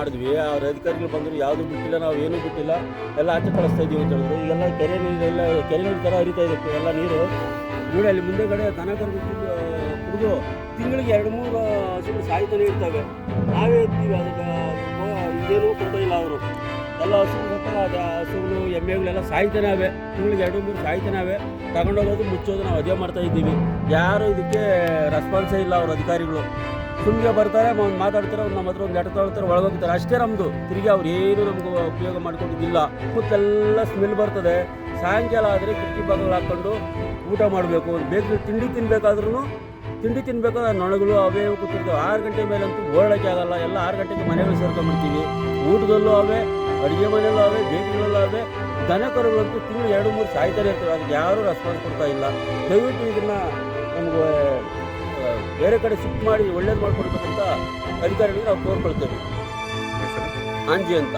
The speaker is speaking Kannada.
ಮಾಡಿದ್ವಿ. ಅವ್ರ ಅಧಿಕಾರಿಗಳು ಬಂದರು, ಯಾವುದೂ ಬಿಟ್ಟಿಲ್ಲ, ನಾವು ಏನೂ ಬಿಟ್ಟಿಲ್ಲ, ಎಲ್ಲ ಆಚೆ ಕಳಿಸ್ತಾ ಇದ್ದೀವಿ ಅಂತ ಹೇಳಿದ್ರು. ಈಗೆಲ್ಲ ಕೆರೆ ನೀರು ಥರ ಹರಿತಾ ಇದೆ ಎಲ್ಲ ನೀರು. ನೋಡಿ ಅಲ್ಲಿ ಮುಂದೆಗಡೆ ದನ ಕರು ಕುಡಿದು ತಿಂಗಳಿಗೆ 2-3 ಹಸುಗಳು ಸಾಯ್ತಾನೆ ಇರ್ತವೆ. ನಾವೇ ಇರ್ತೀವಿ, ಅದಕ್ಕೆ ಇದೇನೂ ಕೊಡ್ತಾ ಇಲ್ಲ ಅವರು. ಎಲ್ಲ ಹಸುಗಳು ಎಮ್ಮೆಗಳೆಲ್ಲ ಸಾಯ್ತಾನೆ ಅವೆ, ತಿಂಗಳಿಗೆ 2-3 ಸಾಯ್ತಾನೆ ಅವೆ. ತಗೊಂಡೋಗೋದು ಮುಚ್ಚೋದು ನಾವು ಅದೇ ಮಾಡ್ತಾ ಇದ್ದೀವಿ. ಯಾರು ಇದಕ್ಕೆ ರೆಸ್ಪಾನ್ಸೇ ಇಲ್ಲ ಅವ್ರ ಅಧಿಕಾರಿಗಳು. ಸುಮ್ಮನೆ ಬರ್ತಾರೆ, ಒಂದು ಮಾತಾಡ್ತಾರೆ, ನಮ್ಮ ಹತ್ರ ಒಂದು ಲೆಟರ್ ತಗೊಳ್ತಾರೆ, ಒಳಗೋಗ್ತಾರೆ, ಅಷ್ಟೇ ನಮ್ಮದು. ತಿರುಗಿ ಅವ್ರು ಏನು ನಮ್ಗೆ ಉಪಯೋಗ ಮಾಡ್ಕೊಂಡಿದ್ದಿಲ್ಲ. ಮುತ್ತೆಲ್ಲ ಸ್ಮೆಲ್ ಬರ್ತದೆ. ಸಾಯಂಕಾಲ ಆದರೆ ಕಿಟಕಿ ಬಾಗಿಲು ಹಾಕ್ಕೊಂಡು ಊಟ ಮಾಡಬೇಕು. ಬೇಕು ತಿಂಡಿ ತಿನ್ನಬೇಕಾದ್ರೂ ನೊಣಗಳು ಅವೇ ಕೂತಿರ್ತವೆ. 6 ಗಂಟೆ ಮೇಲಂತೂ ಓಡೋಕ್ಕೆ ಆಗಲ್ಲ. ಎಲ್ಲ 6 ಗಂಟೆಗೆ ಮನೆಗಳು ಸೇರ್ಕೊಂಡ್ಬಿಡ್ತೀವಿ. ಊಟದಲ್ಲೂ ಅವೇ, ಅಡುಗೆ ಮನೆಯಲ್ಲೂ ಅವೇ, ಬೇಕರಿಗಳಲ್ಲೂ ಅವೇ. ದನ ಕರುಗಳಂತೂ ತಿಂಗಳು 2-3 ಸಾಯ್ತಾನೆ ಇರ್ತವೆ. ಅದಕ್ಕೆ ಯಾರೂ ರೆಸ್ಪಾನ್ಸ್ ಕೊಡ್ತಾ ಇಲ್ಲ. ದಯವಿಟ್ಟು ಇದನ್ನು ನಮಗೆ ಬೇರೆ ಕಡೆ ಶಿಫ್ಟ್ ಮಾಡಿ ಒಳ್ಳೇದು ಮಾಡ್ಕೊಡ್ಬೇಕಂತ ಅಧಿಕಾರಿಗಳಿಗೆ ನಾವು ಕೋರ್ಕೊಳ್ತೇವೆ. ಆಂಜಿ ಅಂತ.